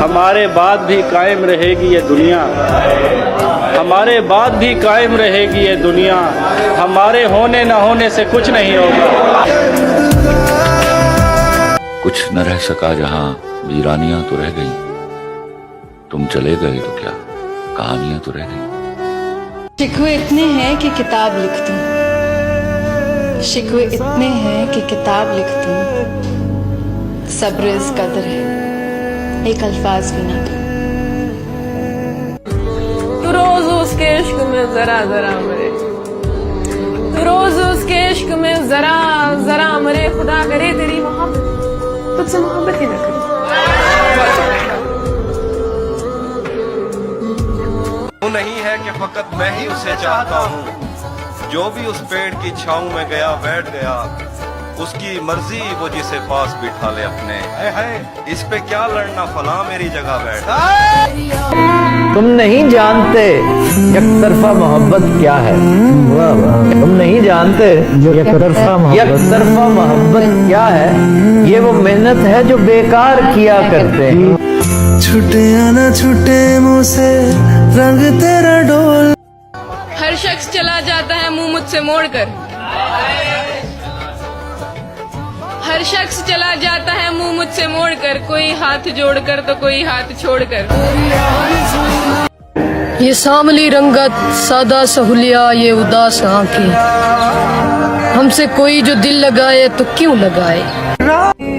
हमारे बाद भी कायम रहेगी ये दुनिया, हमारे बाद भी कायम रहेगी ये दुनिया, हमारे होने न होने से कुछ नहीं होगा। कुछ न रह सका जहां वीरानियां तो रह गई, तुम चले गए तो क्या कहानियां तो रह गई। शिकवे इतने हैं कि किताब लिख दूं, शिकवे इतने हैं कि किताब लिख दूं, सब्र इस कदर है एक अल्फाज भी ना दूं। तू रोज उसके इश्क में जरा जरा मरे, तू रोज उसके इश्क में जरा जरा मरे, खुदा करे तेरी मोहब्बत तुझसे मोहब्बत ही ना करे। वो नहीं है कि फकत मैं ही उसे चाहता हूँ, जो भी उस पेड़ की छाँव में गया बैठ गया, उसकी मर्जी वो जिसे पास बिठा ले अपने। इस पे क्या लड़ना, फला मेरी जगह बैठ। तुम नहीं जानते एक तरफा मोहब्बत क्या है, तुम नहीं जानते एक तरफा मोहब्बत क्या है। ये वो मेहनत है जो बेकार किया करते हैं। छुटे ना छुटे मुँह से रंग तेरा डोल। हर शख्स चला जाता है मुंह मुझसे मोड़कर, हर शख्स चला जाता है मुंह मुझसे मोड़कर, कोई हाथ जोड़कर तो कोई हाथ छोड़कर। ये सांवली रंगत सादा सहूलिया ये उदास आंखें, हमसे कोई जो दिल लगाए तो क्यों लगाए।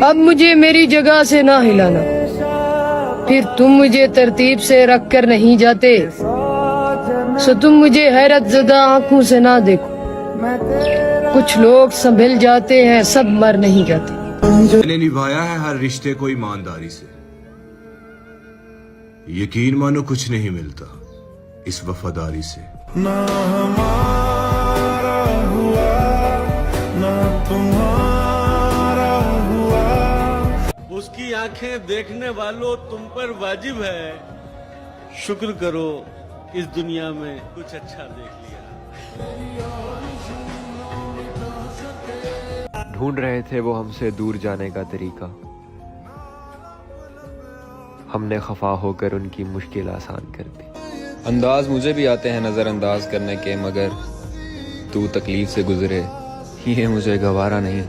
अब मुझे मेरी जगह से ना हिलाना, फिर तुम मुझे तरतीब से रख कर नहीं जाते, सो तुम मुझे हैरत ज़दा आंखों से ना देखो। कुछ लोग संभल जाते हैं, सब मर नहीं जाते। मैंने निभाया है हर रिश्ते को ईमानदारी से, यकीन मानो कुछ नहीं मिलता इस वफादारी से। ना हमारा हुआ ना तुम्हारा हुआ। उसकी आंखें देखने वालों तुम पर वाजिब है, शुक्र करो इस दुनिया में कुछ अच्छा देख लिया। ढूंढ रहे थे वो हमसे दूर जाने का तरीका, हमने खफा होकर उनकी मुश्किल आसान कर दी। अंदाज मुझे भी आते हैं नजरअंदाज करने के, मगर तू तकलीफ से गुजरे ये मुझे गवारा नहीं।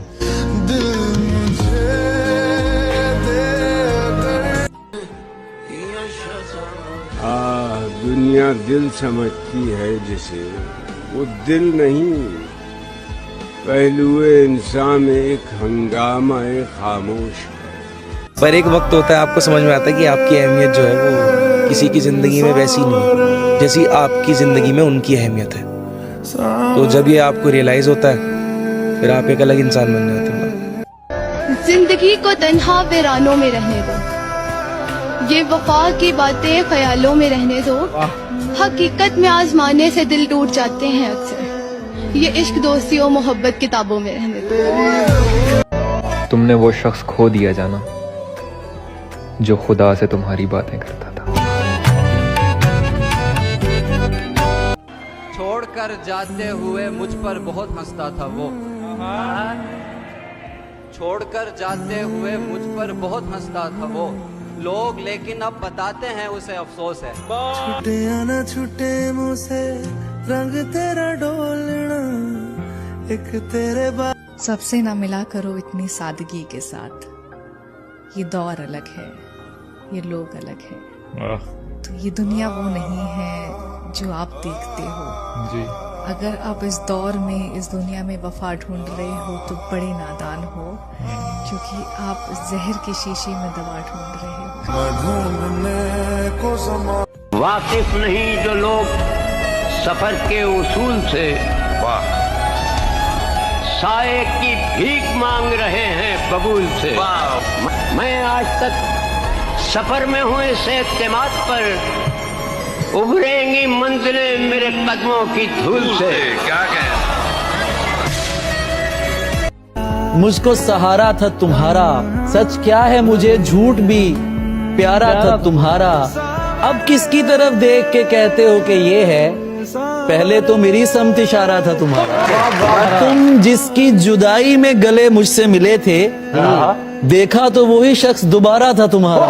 दुनिया दिल समझती है जिसे, वो दिल नहीं, पहलुए इंसान में एक हंगामा एक खामोश है। पर एक वक्त होता है आपको समझ में आता है कि आपकी अहमियत जो है वो किसी की जिंदगी में वैसी नहीं जैसी आपकी जिंदगी में उनकी अहमियत है। तो जब ये आपको रियलाइज होता है फिर आप एक अलग इंसान बन जाते हैं। जिंदगी को तन्हा वीरानों में रहने दो, ये वफा की बातें ख्यालों में रहने दो, हकीकत में आजमाने से दिल टूट जाते हैं अक्सर, ये इश्क दोस्ती और मोहब्बत किताबों में रहने दो। तुमने वो शख्स खो दिया जाना जो खुदा से तुम्हारी बातें करता था। छोड़कर जाते हुए मुझ पर बहुत हंसता था वो, छोड़कर जाते हुए मुझ पर बहुत हंसता था वो लोग, लेकिन अब बताते हैं उसे अफसोस है। छुटे ना छुटे मुँह से रंग तेरा डोलना, एक तेरे बाद। सबसे ना मिला करो इतनी सादगी के साथ, ये दौर अलग है, ये लोग अलग है, तो ये दुनिया वो नहीं है जो आप देखते हो जी। अगर आप इस दौर में इस दुनिया में वफा ढूंढ रहे हो तो बड़े नादान हो, क्योंकि आप जहर की शीशी में दवा ढूंढ रहे हो। वाकिफ नहीं जो लोग सफर के उसूल से, साए की भीख मांग रहे हैं बबूल से। मैं आज तक सफर में हूँ इस एतमाद पर, उभरेंगी मंजिलें मेरे कदमों की धूल से। क्या कहें? मुझको सहारा था तुम्हारा, सच क्या है मुझे झूठ भी प्यारा था तुम्हारा। अब किसकी तरफ देख के कहते हो कि ये है, पहले तो मेरी समत इशारा था तुम्हारा। तुम जिसकी जुदाई में गले मुझसे मिले थे, देखा तो वही शख्स दोबारा था तुम्हारा।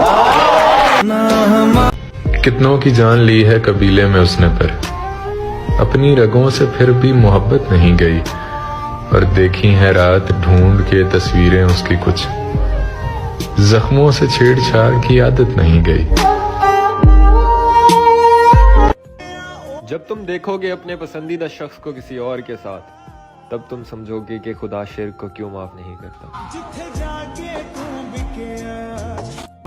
कितनों की जान ली है कबीले में उसने, पर अपनी रगों से फिर भी मोहब्बत नहीं गई। और देखी है रात ढूंढ के तस्वीरें उसकी, कुछ जख्मों से छेड़छाड़ की आदत नहीं गई। जब तुम देखोगे अपने पसंदीदा शख्स को किसी और के साथ, तब तुम समझोगे कि खुदा शिर्क को क्यों माफ नहीं करता।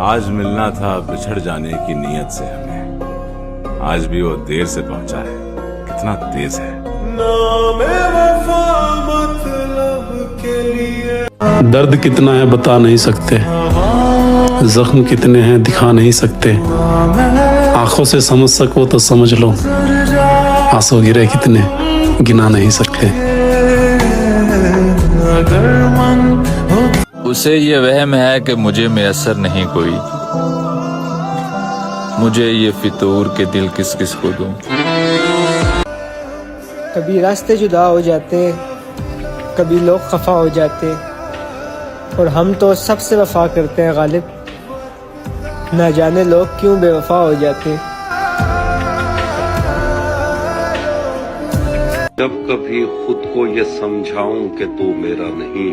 आज मिलना था बिछड़ जाने की नीयत से हमें, आज भी वो देर से पहुंचा है, कितना तेज है। दर्द कितना है बता नहीं सकते, जख्म कितने हैं दिखा नहीं सकते। आंखों से समझ सको तो समझ लो, आंसू गिरे कितने गिना नहीं सकते। उसे ये वहम है कि मुझे मैसर नहीं कोई, मुझे ये फितूर के दिल किस किस को दूं। कभी रास्ते जुदा हो जाते, कभी लोग खफा हो जाते, और हम तो सबसे वफा करते हैं गालिब, ना जाने लोग क्यों बेवफा हो जाते। जब कभी खुद को ये समझाऊं कि तू मेरा नहीं,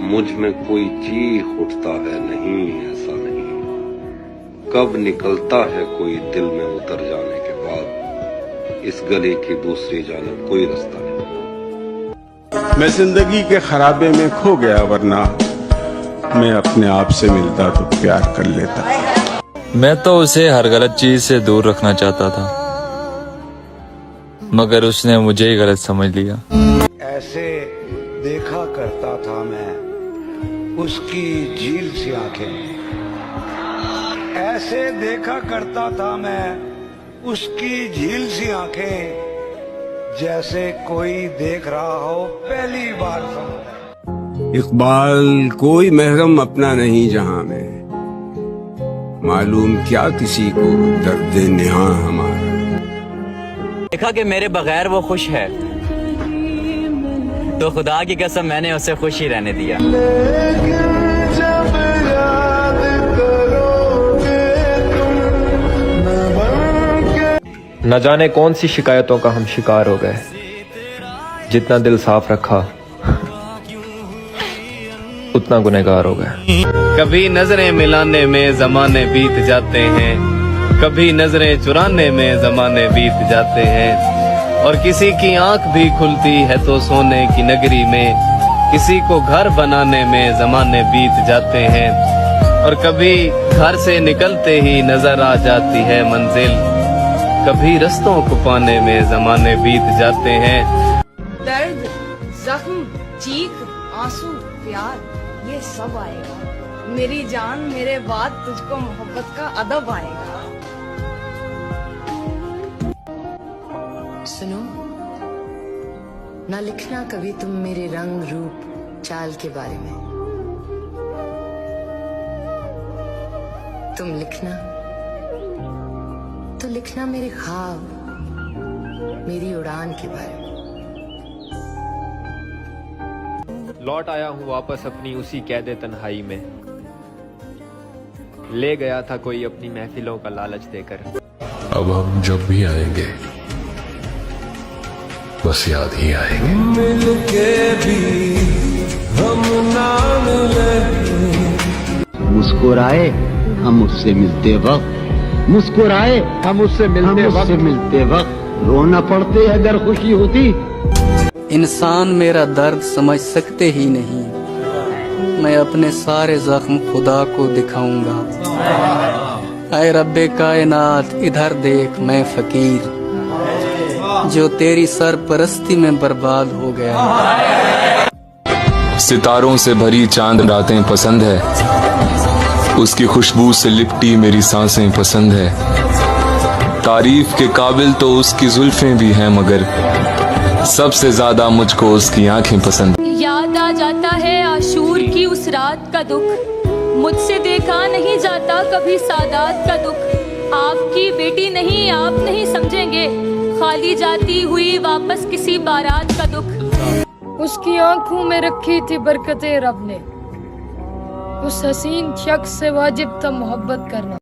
मुझ में कोई चीख उठता है नहीं, ऐसा नहीं। कब निकलता है कोई दिल में उतर जाने के बाद, इस गली की दूसरी जानब कोई रास्ता नहीं। मैं जिंदगी के खराबे में खो गया, वरना मैं अपने आप से मिलता तो प्यार कर लेता। मैं तो उसे हर गलत चीज से दूर रखना चाहता था, मगर उसने मुझे ही गलत समझ लिया। ऐसे देखा करता था मैं उसकी झील सी आंखें, ऐसे देखा करता था मैं उसकी झील सी आंखें, जैसे कोई देख रहा हो पहली बार। इकबाल कोई महरम अपना नहीं जहां में, मालूम क्या किसी को दर्द निहा हमारा। देखा कि मेरे बगैर वो खुश है, तो खुदा की कसम मैंने उसे खुश ही रहने दिया। न जाने कौन सी शिकायतों का हम शिकार हो गए, जितना दिल साफ रखा उतना गुनहगार हो गए। कभी नजरें मिलाने में जमाने बीत जाते हैं, कभी नजरें चुराने में जमाने बीत जाते हैं। और किसी की आंख भी खुलती है तो सोने की नगरी में, किसी को घर बनाने में जमाने बीत जाते हैं। और कभी घर से निकलते ही नजर आ जाती है मंजिल, कभी रस्तों को पाने में जमाने बीत जाते हैं। दर्द, जख्म, चीख, आंसू, प्यार, ये सब आएगा। मेरी जान मेरे बाद तुझको मोहब्बत का अदब आएगा। सुनो, ना लिखना कभी तुम मेरे रंग रूप चाल के बारे में, तुम लिखना तो लिखना मेरे ख्वाब, मेरी उड़ान के बारे में। लौट आया हूँ वापस अपनी उसी कैदे तन्हाई में, ले गया था कोई अपनी महफिलों का लालच देकर। अब हम जब भी आएंगे बस याद ही आएंगे। मिलके भी हम ना मिले। मुस्कुराए हम उससे मिलते वक्त, मुस्कुराए हम उससे मिलते वक्त रोना पड़ते अगर खुशी होती। इंसान मेरा दर्द समझ सकते ही नहीं, मैं अपने सारे जख्म खुदा को दिखाऊंगा। ऐ रब्बे कायनात इधर देख, मैं फकीर जो तेरी सरपरस्ती में बर्बाद हो गया। सितारों से भरी चांद रातें पसंद है, उसकी खुशबू से लिपटी मेरी सांसें पसंद है। तारीफ के काबिल तो उसकी जुल्फें भी हैं, मगर सबसे ज्यादा मुझको उसकी आंखें पसंद। याद आ जाता है आशूर की उस रात का दुख, मुझसे देखा नहीं जाता कभी सादात का दुख। आपकी बेटी नहीं, आप नहीं समझेंगे, खाली जाती हुई वापस किसी बारात का दुख। उसकी आंखों में रखी थी बरकतें रब ने, उस हसीन शख्स से वाजिब था मोहब्बत करना।